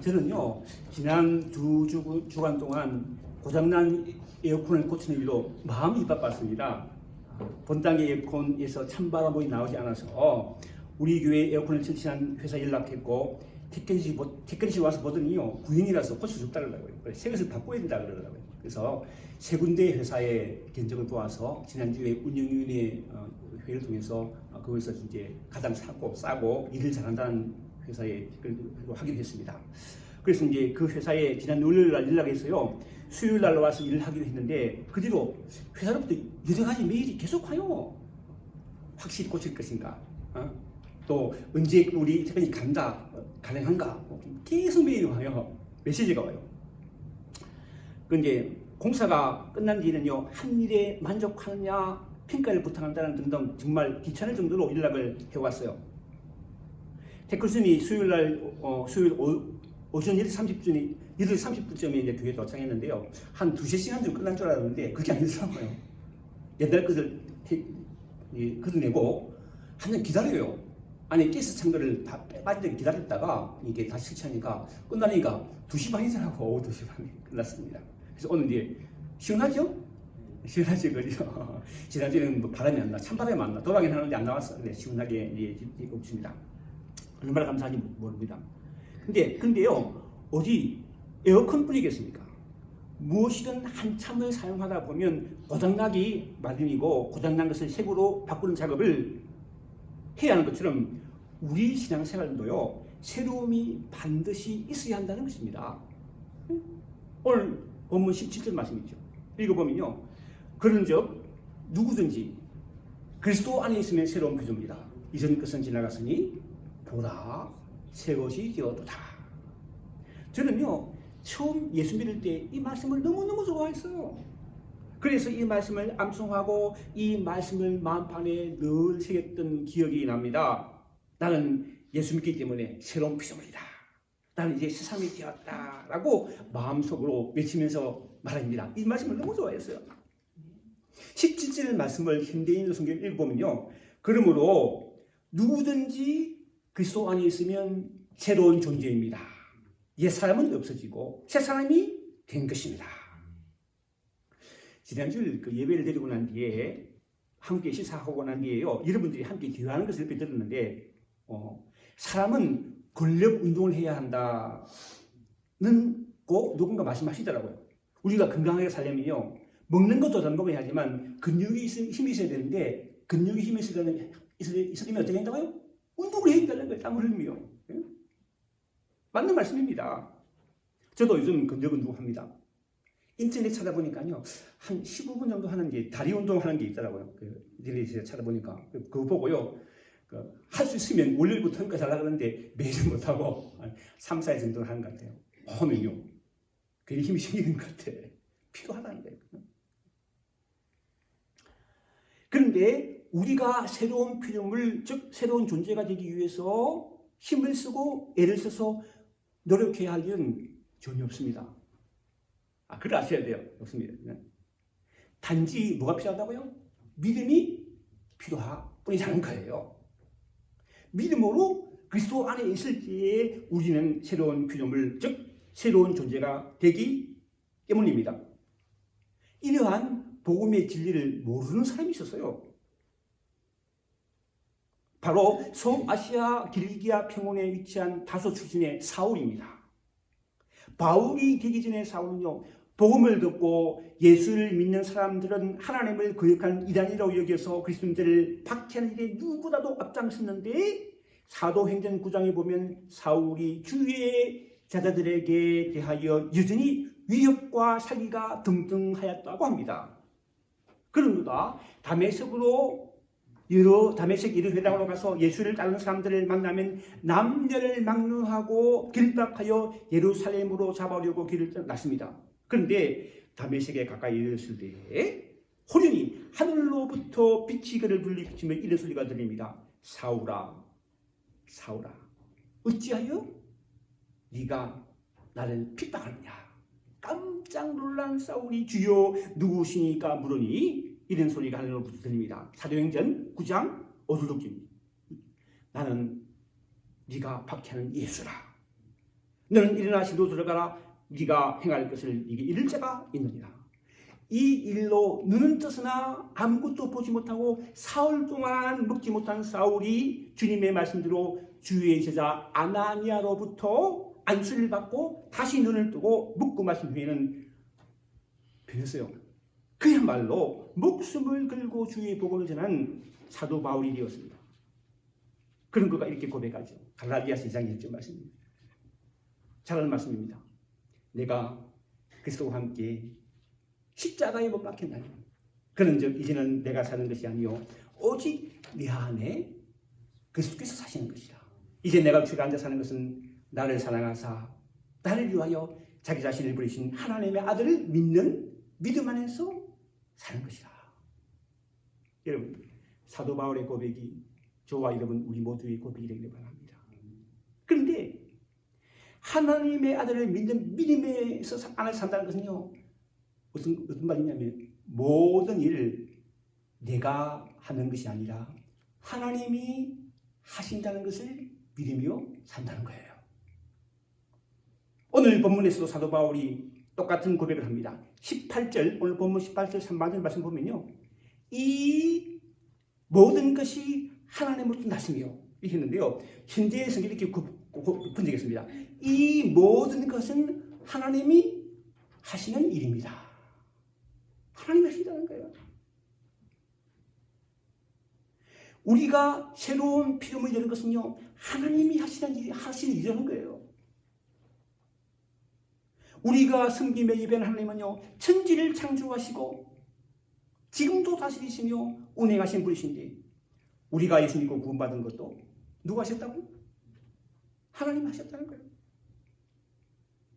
저는요 지난 두 주간 동안 고장난 에어컨을 고치는 일로 마음이 바빴습니다. 본당의 에어컨에서 찬바람이 나오지 않아서 우리 교회 에어컨을 설치한 회사에 연락했고 티켓이 와서 보더니요 구형이라서 고칠 수 없다 그러더라고요. 새 것을 바꿔야 된다 그러더라고요. 그래서 세 군데 회사의 견적을 보아서 지난주에 운영위원회 회의를 통해서 그것에서 이제 가장 싸고 일을 잘한다는 회사에 확인했습니다. 그래서 이제 그 회사에 지난 월요일 날 연락해서요 수요일 날 와서 일을 하기로 했는데 그 뒤로 회사로부터 여러 가지 메일이 계속 와요. 확실히 고칠 것인가? 또 언제 우리 퇴근이 가능한가? 계속 메일이 와요. 메시지가 와요. 그런데 공사가 끝난 뒤에는요 한 일에 만족하느냐 평가를 부탁한다는 등등 정말 귀찮을 정도로 연락을 해왔어요. 테크슨이 수요일 오전 8시 30분쯤에 이제 교회에 도착했는데요. 한 2-3시간 정도 끝난 줄 알았는데 그게 아니더라고요. 옛날 것을 걷어내고 한참 기다려요. 안에 가스 창고를 다 빼가지고 기다렸다가 이게 다시 설치하니까 끝나니까 2시 반이더라고. 오후 2시 반에 끝났습니다. 그래서 오늘 이제 시원하죠? 시원하죠, 그죠? 지난주에는 뭐 바람이 안 나, 찬바람이 안 나, 도라긴 하는데 안 나왔어. 근데 시원하게 이제 없습니다. 얼마나 감사한지 모릅니다. 근데요, 어디 에어컨뿐이겠습니까? 무엇이든 한참을 사용하다 보면 고장나기 마련이고 고장난 것을 새로 바꾸는 작업을 해야 하는 것처럼 우리 신앙생활도요, 새로움이 반드시 있어야 한다는 것입니다. 오늘 본문 17절 말씀이죠. 읽어보면요. 그런즉 누구든지 그리스도 안에 있으면 새로운 피조물이다. 이전 것은 지나갔으니 보라 새 것이 되었도다. 저는요 처음 예수 믿을 때 이 말씀을 너무너무 좋아했어요. 그래서 이 말씀을 암송하고 이 말씀을 마음판에 늘 새겼던 기억이 납니다. 나는 예수 믿기 때문에 새로운 피조물이다. 나는 이제 새 사람이 되었다라고 마음속으로 외치면서 말합니다. 이 말씀을 너무 좋아했어요. 17절 말씀을 현대인 성경 읽어보면요. 그러므로 누구든지 그리스도 안에 있으면 새로운 존재입니다. 옛 사람은 없어지고 새 사람이 된 것입니다. 지난주 그 예배를 드리고 난 뒤에 함께 시사하고 난 뒤에요. 여러분들이 함께 기도하는 것을 옆에 들었는데 사람은 근력 운동을 해야 한다는 꼭 누군가 말씀하시더라고요. 우리가 건강하게 살려면요. 먹는 것도 잘 먹어야 하지만 근육이 힘이 있어야 되는데 근육이 힘이 있으려면 어떻게 한다고요? 운동을 해야 된다는 거예요. 땀을 흘리며. 맞는 말씀입니다. 저도 요즘 근력 운동합니다. 인터넷 찾아보니까요. 한 15분 정도 하는 게 다리 운동하는 게 있더라고요. 인터넷에 찾아보니까 그거 보고요. 할 수 있으면 월요일부터 토요일까지 하려고 하는데 매일은 못하고 3, 4일 정도 하는 것 같아요. 하면요. 괜히 힘이 생기는 것 같아. 필요하다는 거예요. 그런데 우리가 새로운 피조물, 즉 새로운 존재가 되기 위해서 힘을 쓰고 애를 써서 노력해야 할 일은 전혀 없습니다. 그걸 아셔야 돼요. 없습니다. 단지 뭐가 필요하다고요? 믿음이 필요할 뿐이라는 거예요. 믿음으로 그리스도 안에 있을 때에 우리는 새로운 피조물, 즉 새로운 존재가 되기 때문입니다. 이러한 복음의 진리를 모르는 사람이 있었어요. 바로 소아시아 길기아 평원에 위치한 다소 출신의 사울입니다. 바울이 되기 전에 사울은요, 복음을 듣고 예수를 믿는 사람들은 하나님을 거역한 이단이라고 여겨서 그리스도인들을 박해하는 일에 누구보다도 앞장섰는데 사도행전 9장에 보면 사울이 주위의 자자들에게 대하여 여전히 위협과 사기가 등등하였다고 합니다. 그런가 다메섹으로 다메섹 여러 회당으로 가서 예수를 따르는 사람들을 만나면 남녀를 막론하고 길박하여 예루살렘으로 잡아오려고 길을 났습니다. 그런데 다메섹에 가까이 이르렀을 때에 호련히 하늘로부터 빛이 그를 불리치며 이런 소리가 들립니다. 사울아, 사울아, 어찌하여 네가 나를 핍박하느냐? 깜짝 놀란 사울이 주여 누구시니까 물으니 이런 소리가 하늘로부터 들립니다. 사도행전 9장 5절독입니다. 나는 네가 박해하는 예수라. 너는 일어나 시로 들어가라. 네가 행할 것을 이게 이룰 자가 있느니라. 이 일로 눈은 뜨으나 아무것도 보지 못하고 사흘 동안 먹지 못한 사울이 주님의 말씀대로 주의 제자 아나니아로부터 안수를 받고 다시 눈을 뜨고 묻고 마신 후에는 변했어요. 그야말로 목숨을 걸고 주의 복음을 전한 사도 바울이 되었습니다. 그런 그가 이렇게 고백하죠. 갈라디아서 2장 1절 말씀입니다. 잘하는 말씀입니다. 내가 그리스도와 함께 십자가에 못 박혔나니 그런즉 이제는 내가 사는 것이 아니요 오직 내 안에 그리스도께서 사시는 것이라. 이제 내가 주가 앉아 사는 것은 나를 사랑하사 나를 위하여 자기 자신을 버리신 하나님의 아들을 믿는 믿음 안에서 사는 것이라. 여러분, 사도 바울의 고백이 저와 여러분 우리 모두의 고백이 되기를 바랍니다. 그런데 하나님의 아들을 믿는 믿음에서 안에 산다는 것은요, 무슨 말이냐면 모든 일을 내가 하는 것이 아니라 하나님이 하신다는 것을 믿으며 산다는 거예요. 오늘 본문에서도 사도 바울이 똑같은 고백을 합니다. 18절, 오늘 본문 18절 3절 말씀 보면요, 이 모든 것이 하나님으로부터 났으며 이렇게 했는데요, 현재의 성경이 이렇게 분석했습니다. 이 모든 것은 하나님이 하시는 일입니다. 하나님이 하신다는 거예요. 우리가 새로운 피조물이 되는 것은요, 하나님이 하시는 일이라는 거예요. 우리가 섬기며 예배하는 하나님은요, 천지를 창조하시고 지금도 다스리시며 운행하신 분이신데, 우리가 예수 믿고 구원받은 것도 누가 하셨다고? 하나님 하셨다는 거예요.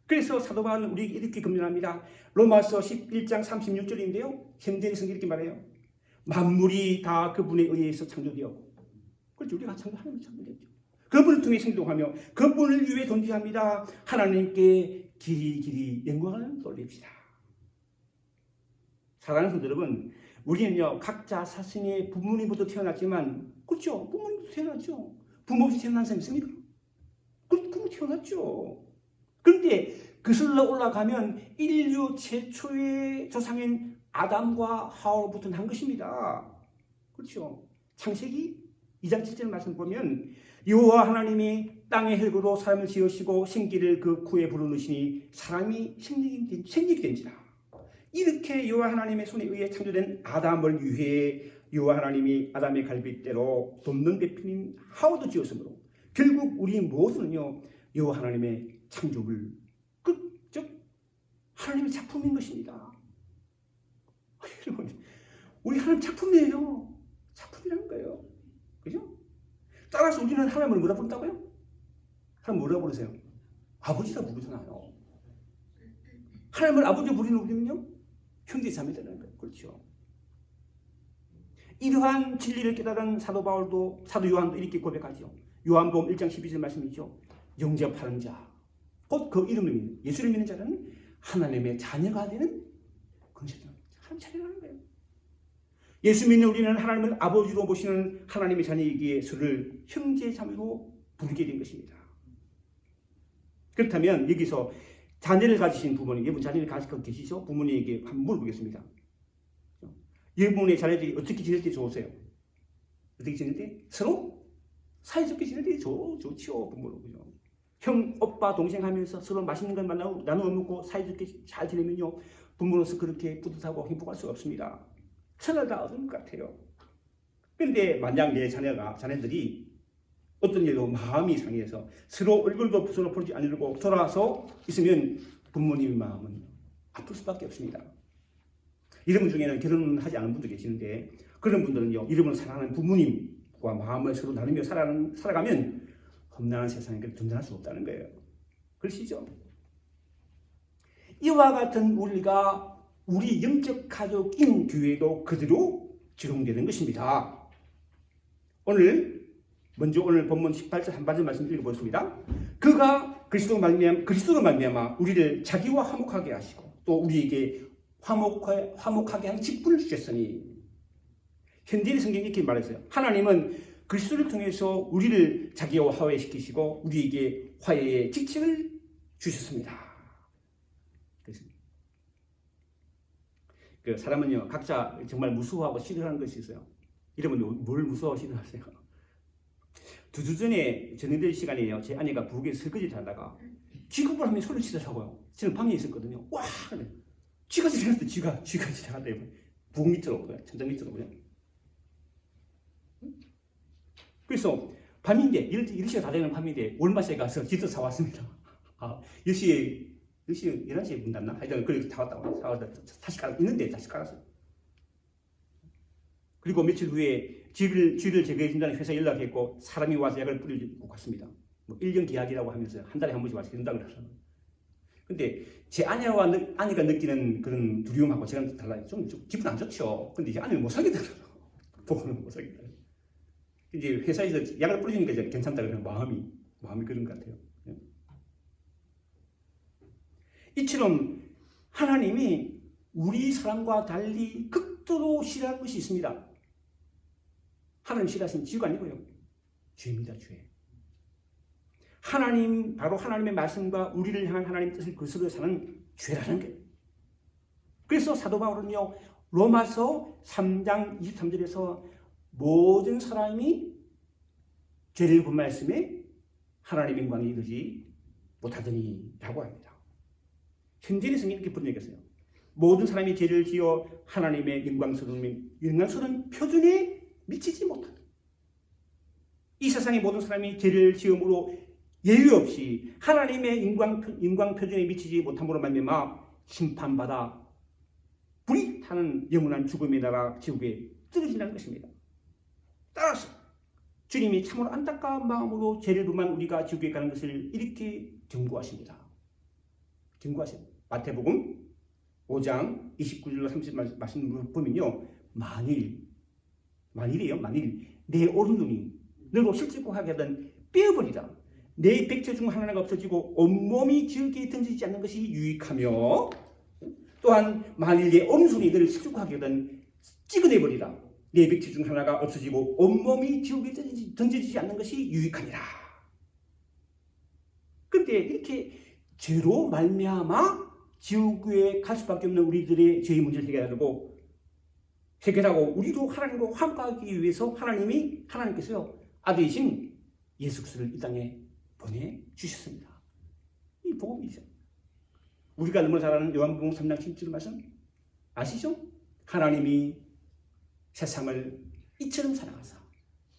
그래서 사도 바울은 우리에게 이렇게 금연합니다. 로마서 11장 36절인데요. 현대의 성경이 이렇게 말해요. 만물이 다 그분에 의해서 창조되었고, 그렇죠. 우리가 하나님 창조됐죠. 그분을 통해 생동하며 그분을 위해 존재합니다. 하나님께 길이 영광을 돌립시다. 사랑하는 성도 여러분, 우리는요, 각자 자신의 부모님부터 태어났지만, 그렇죠. 부모님부터 태어났죠. 부모 없이 태어난 사람 있습니까? 그럼 태어났죠. 그런데 그슬러 올라가면 인류 최초의 조상인 아담과 하와로부터 난 것입니다. 그렇죠. 창세기 2장 7절 말씀 보면 여호와 하나님이 땅의 흙으로 사람을 지으시고 생기를 그 구에 불어넣으시니 사람이 생기게 된지라. 이렇게 여호와 하나님의 손에 의해 창조된 아담을 위해 여호와 하나님이 아담의 갈빗대로 돕는 배필인 하와도 지었으므로 결국 우리 모두는요, 여호와 하나님의 창조물, 즉 하나님의 작품인 것입니다. 여러분, 우리 하나님 작품이에요. 작품이라는 거예요. 그죠? 따라서 우리는 하나님을 뭐라 부른다고요? 하나님 뭐라 부르세요? 아버지라 부르잖아요. 하나님을 아버지로 부르는 우리는요, 형제 자매되는 거예요. 그렇죠? 이러한 진리를 깨달은 사도 바울도, 사도 요한도 이렇게 고백하죠. 요한복음 1장 12절 말씀이죠. 영접하는 자, 곧 그 이름을 믿는, 예수를 믿는 자는 하나님의 자녀가 되는 권세자. 하나님 자녀라는 거예요. 예수 믿는 우리는 하나님을 아버지로 보시는 하나님의 자녀이기에 서를 형제 자매로 부르게 된 것입니다. 그렇다면 여기서 자녀를 가지신 부모님, 여러분 자녀를 가지고 계시죠? 부모님에게 한번 물어보겠습니다. 여러분의 자녀들이 어떻게 지낼 때 좋으세요? 어떻게 지낼 때? 서로 사이좋게 지낼 때 좋죠. 부모로. 그죠? 형, 오빠, 동생 하면서 서로 맛있는 걸 나누어 먹고 사이좋게 잘 지내면요, 부모로서 그렇게 뿌듯하고 행복할 수가 없습니다. 천을 다 얻은 것 같아요. 그런데 만약 내 자녀들이 어떤 일로 마음이 상해서 서로 얼굴도 서로 보지 않으려고 돌아서 있으면 부모님의 마음은 아플 수밖에 없습니다. 이런 분 중에는 결혼하지 않은 분도 계시는데, 그런 분들은요, 이름을 사랑하는 부모님과 마음을 서로 나누며 살아가면 험난한 세상에 든든할 수 없다는 거예요. 그러시죠? 이와 같은 우리가 우리 영적 가족인 교회도 그대로 적용되는 것입니다. 오늘 본문 18절 한반절 말씀 읽어보겠습니다. 그가 그리스도로 말미암아 우리를 자기와 화목하게 하시고 또 우리에게 화목하게 한 직분을 주셨으니. 현대의 성경이 이렇게 말했어요. 하나님은 그리스도를 통해서 우리를 자기와 화해시키시고 우리에게 화해의 직책을 주셨습니다. 그 사람은요 각자 정말 무서워하고 싫어하는 것이 있어요. 여러분 뭘 무서워하고 싫어하세요? 2주 전에 저녁될 시간이에요. 제 아내가 부엌에서 설거지를 하다가 쥐급을 하면 소리를 치더라고요. 저는 방에 있었거든요. 와! 쥐가 지나갔어요. 쥐가 지나갔대요. 부엌 밑으로, 천장 밑으로. 그래서 밤인데, 이럴 시가 다 되는 밤인데, 월마트에 가서 쥐도 사왔습니다. 11시에 문 닫나? 하여튼, 그래서 사왔다. 다시 있는데 다시 깔았어요. 그리고 며칠 후에 쥐를 제거해준다는 회사에 연락했고, 사람이 와서 약을 뿌리고 갔습니다. 뭐 1년 계약이라고 하면서 한 달에 한 번씩 와서 해준다고 그러더라고요. 근데 제 아내가 느끼는 그런 두려움하고 제가 달라요. 좀 기분 안 좋죠. 근데 이제 아내는 못 사겠더라고요. 보고는 못 사겠더라고요. 이제 회사에서 약을 뿌리니까 이제 괜찮다 그러는 마음이 그런 것 같아요. 이처럼 하나님이 우리 사람과 달리 극도로 싫어하는 것이 있습니다. 하나님 싫어하시는 쥐가 아니고요. 죄입니다, 죄. 바로 하나님의 말씀과 우리를 향한 하나님의 뜻을 거스르러 사는 죄라는 거예요. 그래서 사도 바울은요, 로마서 3장 23절에서 모든 사람이 죄를 범하였음에 하나님의 영광에 이르지 못하더니 라고 합니다. 현재의 성경이 이렇게 번역했어요. 모든 사람이 죄를 지어 하나님의 영광스러운 표준에 미치지 못하다. 이 세상의 모든 사람이 죄를 지음으로 예외 없이 하나님의 영광 표준에 미치지 못함으로 말미암아 심판받아 불이 타는 영원한 죽음의 나라 지옥에 떨어진다는 것입니다. 따라서 주님이 참으로 안타까운 마음으로 죄를 범한 우리가 지옥에 가는 것을 이렇게 경고하십니다. 마태복음 5장 29절로 30절 말씀을 보면요, 만일 내 오른눈이 너로 실직고 하게 하던 빼어버리라. 내 백체 중 하나가 없어지고 온몸이 지옥에 던지지 않는 것이 유익하며, 또한 만일 내 오른손이 너를 실족하게 하던 찍어내버리라. 내 백체 중 하나가 없어지고 온몸이 지옥에 던지지 않는 것이 유익하니라. 그런데 이렇게 죄로 말미암아 지옥에 갈 수밖에 없는 우리들의 죄의 문제를 해결하고 우리도 하나님과 화목하기 위해서 하나님께서요 아들이신 예수 그리스도를 이 땅에 보내주셨습니다. 이 복음이죠. 우리가 너무 잘 아는 요한복음 3장 7절 말씀 아시죠? 하나님이 세상을 이처럼 사랑하사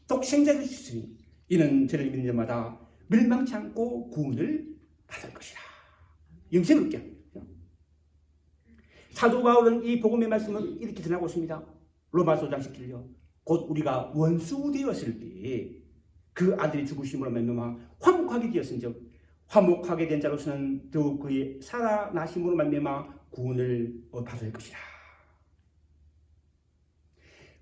독생자를 주시니 이는 저를 믿는 자마다 멸망치 않고 구원을 받을 것이라. 영생을 얻게 합니다. 사도 바울은 이 복음의 말씀을 이렇게 전하고 있습니다. 로마서 5장 17절. 곧 우리가 원수 되었을 때 그 아들이 죽으심으로 말미암아 화목하게 되었은즉 화목하게 된 자로서는 더욱 그의 살아나심으로 말미암아 구원을 받을 것이라.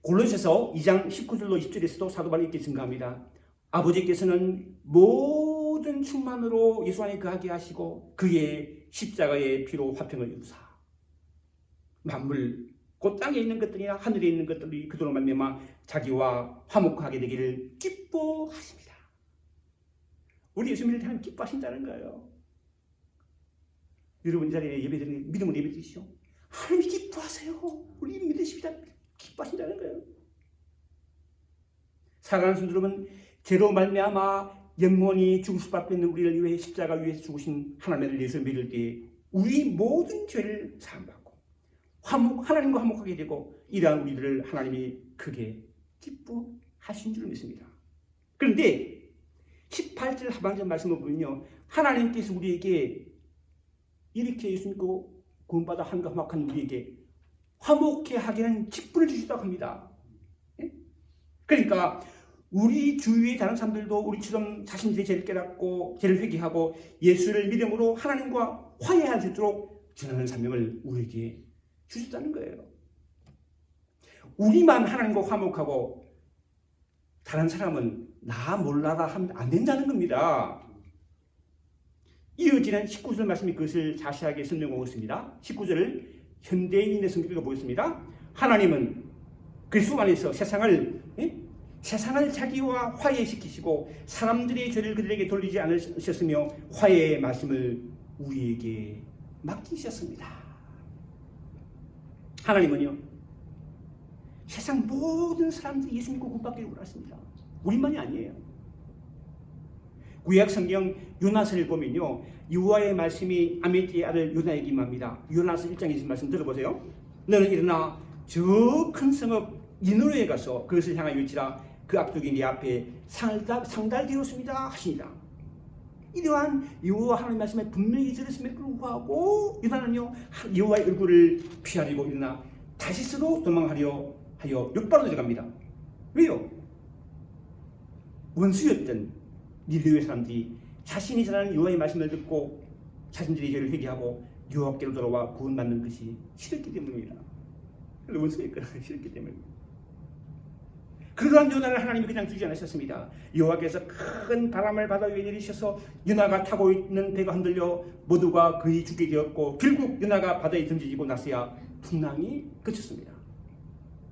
골로새서 2장 19절로 20절에서도 사도 바울이 이렇게 증가합니다. 아버지께서는 모든 충만으로 예수 안에 거하게 하시고 그의 십자가의 피로 화평을 이루사 만물 곧 땅에 있는 것들이나 하늘에 있는 것들이 그들로 말미암아 자기와 화목하게 되기를 기뻐하십니다. 우리 예수 믿을 때 하나님 기뻐하신다는 거예요. 여러분 이 자리에 예배드리는 믿음으로 예배드리시오. 하나님이 기뻐하세요. 우리 믿으십니다. 기뻐하신다는 거예요. 사랑하는 성도 여러분, 죄로 말미암아 영원히 죽을 수밖에 없는 우리를 위해 십자가 위에서 죽으신 하나님을 위해서 믿을 때 우리 모든 죄를 사함받고 하나님과 화목하게 되고 이러한 우리들을 하나님이 크게 기뻐하신 줄 믿습니다. 그런데 18절 하반절 말씀을 보면요, 하나님께서 우리에게 이렇게 예수 믿고 구원받아 하나님과 화목한 우리에게 화목해 하기는 직분을 주시다고 합니다. 그러니까 우리 주위의 다른 사람들도 우리처럼 자신들의 죄를 깨닫고 죄를 회개하고 예수를 믿음으로 하나님과 화해할 수 있도록 전하는 사명을 우리에게 주셨다는 거예요. 우리만 하나님과 화목하고 다른 사람은 나 몰라라 하면 안 된다는 겁니다. 이어지는 19절 말씀이 그것을 자세하게 설명하고 있습니다. 19절을 현대인의 성경으로 보겠습니다. 하나님은 그리스도 안에서 세상을 자기와 화해시키시고 사람들의 죄를 그들에게 돌리지 않으셨으며 화해의 말씀을 우리에게 맡기셨습니다. 하나님은요, 세상 모든 사람들이 예수 믿고 구원받기를 원하십니다. 우리만이 아니에요. 구약 성경 요나서를 보면요, 여호와의 말씀이 아미띠의 아들 요나에게 임합니다. 요나서 1장에 말씀 들어보세요. 너는 일어나 저 큰 성읍 니느웨에 가서 그것을 향하여 외치라. 그 악독이 네 앞에 상달되었습니다 하시니라. 이러한 여호와 하나님의 말씀에 분명히 들었음에도 불구하고 요나는요, 여호와의 얼굴을 피하려고 일어나 다시스로 도망하려 하여 욕바로 들어갑니다. 왜요? 원수였던 니느웨 사람들이 자신이 전하는 여호와의 말씀을 듣고 자신들의 죄를 회개하고 여호와께로 돌아와 구원받는 것이 싫었기 때문입니다. 원수니까 싫었기 때문입니다. 그러한 요나를 하나님이 그냥 두지 않으셨습니다. 여호와께서 큰 바람을 바다 위에 내리셔서 요나가 타고 있는 배가 흔들려 모두가 거의 죽게 되었고, 결국 요나가 바다에 던져지고 나서야 풍랑이 그쳤습니다.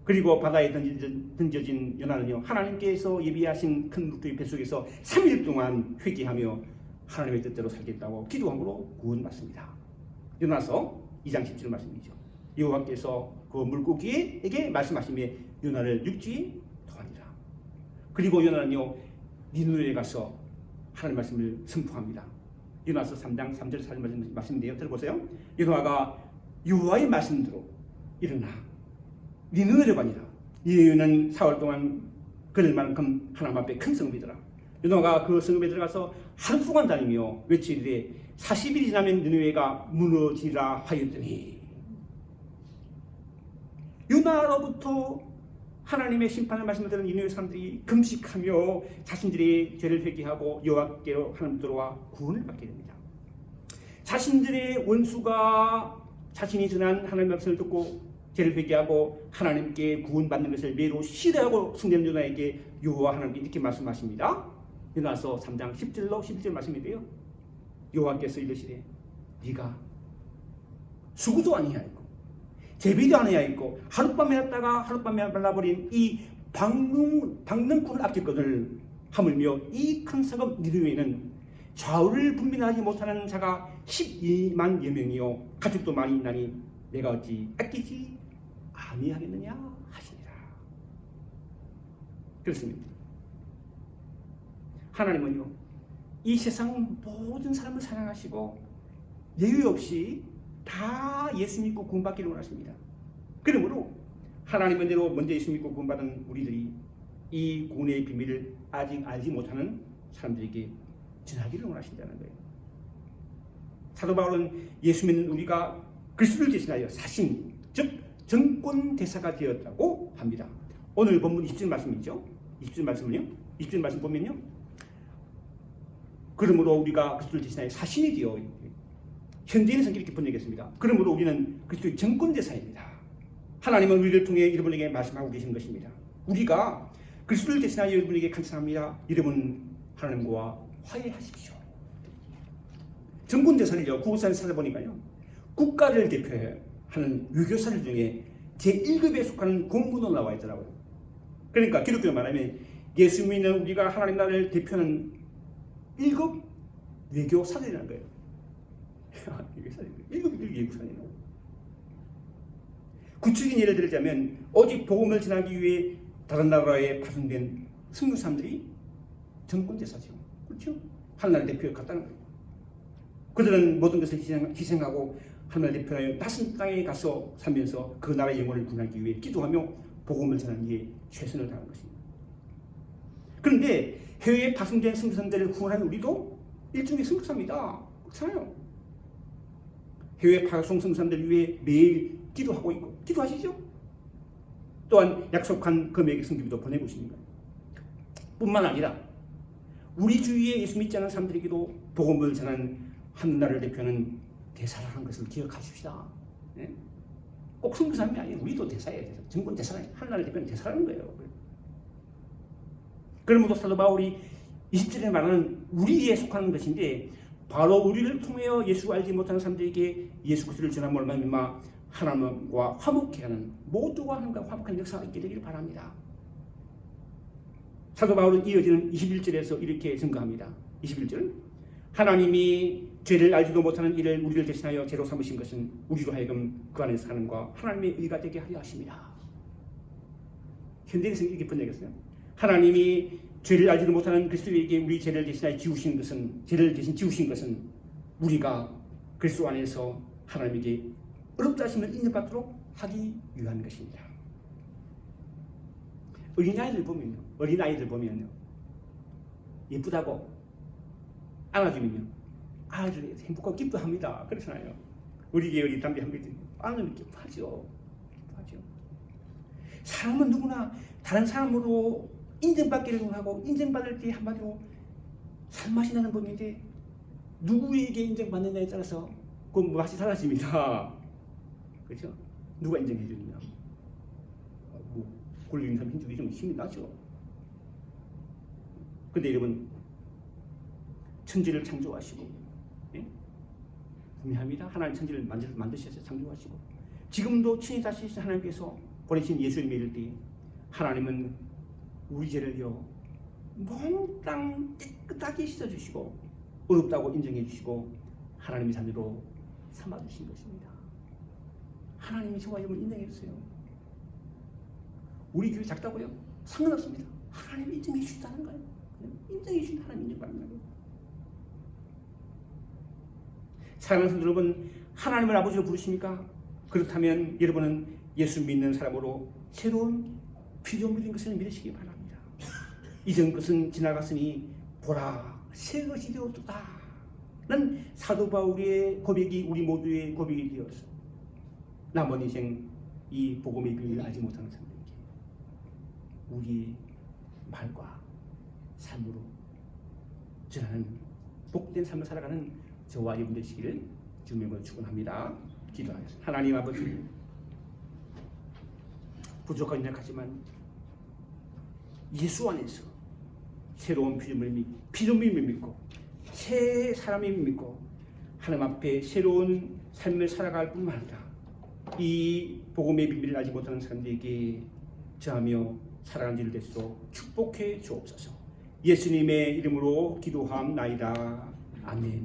그리고 바다에 던져진 요나는요, 하나님께서 예비하신 큰 물고기 뱃속에서 3일 동안 회개하며 하나님의 뜻대로 살겠다고 기도함으로 구원받습니다. 요나서 2장 17절 말씀이죠. 여호와께서 그 물고기에게 말씀하시며 요나를 육지에 토하니라. 그리고 요나는요, 니느웨에 가서 하나님 말씀을 선포합니다. 요나서 3장 3절 4절 말씀인데요, 들어보세요. 요나가 여호와의 말씀대로 일어나 니느웨로 가니라. 니느웨는 4월 동안 그럴 만큼 하나님 앞에 큰 성읍이더라. 요나가 그 성읍에 들어가서 하루 동안 다니며 외치되 40일이 지나면 니느웨가 무너지라 하였더니, 요나로부터 하나님의 심판을 말씀을 들은 니느웨 사람들이 금식하며 자신들의 죄를 회개하고 여호와께로 하나님 들어와 구원을 받게 됩니다. 자신들의 원수가 자신이 전한 하나님의 말씀을 듣고 죄를 회개하고 하나님께 구원받는 것을 매우 싫어하고 승리한 요나에게 여호와 하나님께 이렇게 말씀하십니다. 요나서 3장 10절로 11절 말씀인데요, 여호와께서 이르시되 네가 수구도 아니하였고 제비도 아니하였고 하룻밤에 왔다가 하룻밤에 말라버린 이 박능꾼을 아꼈거늘 하물며 이 큰 성읍 니느웨는 좌우를 분별하지 못하는 자가 12만여 명이요 가축도 많이 있나니 내가 어찌 아끼지 아니하겠느냐 하시니라. 그렇습니다. 하나님은요, 이 세상 모든 사람을 사랑하시고 예외 없이 다 예수 믿고 구원받기를 원하십니다. 그러므로 하나님의 대로 먼저 예수 믿고 구원받은 우리들이 이 구원의 비밀을 아직 알지 못하는 사람들에게 전하기를 원하신다는 거예요. 사도 바울은 예수 믿는 우리가 그리스도를 대신하여 사신, 즉 정권 대사가 되었다고 합니다. 오늘 본문 20절 말씀이죠. 20절 말씀은요, 20절 말씀 보면요, 그러므로 우리가 그리스도를 대신하여 사신이 되어, 현재인 성경 이렇게 번역했습니다. 그러므로 우리는 그리스도의 정권 대사입니다. 하나님은 우리를 통해 여러분에게 말씀하고 계신 것입니다. 우리가 그리스도를 대신하여 여러분에게 간청합니다. 여러분 하나님과 화해하십시오. 정권 대사를요, 구호사를 찾아보니까요, 국가를 대표하는 외교사들 중에 제1급에 속하는 공무원으로 나와 있더라고요. 그러니까 기독교로 말하면 예수 믿는 우리가 하나님 나라를 대표하는 1급 외교사들이라는 거예요. 1급 외교사들이라고. 구체적인 예를 들자면 오직 복음을 전하기 위해 다른 나라에 파송된 선교사람들이 정권대사죠. 그렇죠? 하나님을 대표해 갔다는 거예요. 그들은 모든 것을 희생하고 하나님을 대표하여 낯선 땅에 가서 살면서 그 나라의 영혼을 구하기 위해 기도하며 복음을 전하기 위해 최선을 다하는 것입니다. 그런데 해외에 파송된 선교사들을 구원하는 우리도 일종의 선교사입니다. 그렇잖아요. 해외 파송 선교사들 위해 매일 기도하고 있고, 기도하시죠? 또한 약속한 금액의 성교비도 보내고 있습니다. 뿐만 아니라 우리 주위에 예수 믿지 않는 사람들에게도 복음을 전하는 하나님을 대표하는 대사라는 것을 기억하십시다. 네? 꼭 선교사님이 아니에요. 우리도 대사예요. 정권 대사라, 하나님을 대표하는 대사라는 거예요. 그러므로 사도 바울이 20절에 말하는 우리에 속하는 것인데, 바로 우리를 통하여 예수를 알지 못하는 사람들에게 예수 그리스도를 전함으로 말미암아 하나님과 화목케 하는, 모두가 하나님과 화목한 역사가 있게 되기를 바랍니다. 사도 바울은 이어지는 21절에서 이렇게 증거합니다. 21절, 하나님이 죄를 알지도 못하는 이를 우리를 대신하여 죄로 삼으신 것은 우리로 하여금 그 안에서 사는 과 하나님의 의가 되게 하려 하심이라. 현대인에서 이렇게 번역했어요. 하나님이 죄를 알지도 못하는 그리스도에게 우리 죄를 대신 지우신 것은 우리가 그리스도 안에서 하나님에게 어렵다 하심을 인정받도록 하기 위한 것입니다. 어린아이들 보면요. 예쁘다고 안아주면요. 아이들 행복하고 기뻐합니다. 그렇잖아요. 우리 교회 담배 한 개 안으면 기뻐하죠. 사람은 누구나 다른 사람으로 인정받기를 하고 인정받을 때 한마디로 살맛이 나는 법인데 누구에게 인정받느냐에 따라서 그 맛이 달라집니다. 그렇죠? 누가 인정해 주느냐. 굴리는 사람 힘주기 좀 힘이 나죠. 근데 여러분 천지를 창조하시고 분명합니다. 하나님 천지를 만드셔서 창조하시고 지금도 친히 다시 하나님께서 보내신 예수님을 믿을 때 하나님은 우리 죄를요 몽땅 깨끗하게 씻어주시고 어렵다고 인정해주시고 하나님의 자녀로 삼아주신 것입니다. 하나님이 저와 여러분을 인정해주세요. 우리 교회 작다고요? 상관없습니다. 하나님이 인정해주신다는 거예요. 인정해주신 하나님 인정받는 거예요. 사랑하는 성도 여러분, 하나님을 아버지로 부르십니까? 그렇다면 여러분은 예수 믿는 사람으로 새로운 피조물인 것을 믿으시기 바랍니다. 이전 것은 지나갔으니 보라 새 것이 되었도다. 는 사도 바울의 고백이 우리 모두의 고백이 되어서 남은 인생 이 복음의 비밀을 알지 못하는 사람들에게 우리의 말과 삶으로 전하는 복된 삶을 살아가는 저와 여러분 되시기를 주님으로 축원합니다. 기도하겠습니다. 하나님 아버지, 부족한 약하지만 예수 안에서 새로운 피조물을 믿고 새 사람을 믿고 하나님 앞에 새로운 삶을 살아갈 뿐만 아니라 이 복음의 비밀을 알지 못하는 사람들에게 저하며 살아가는 일을 대해서 축복해 주옵소서. 예수님의 이름으로 기도함나이다. 아멘.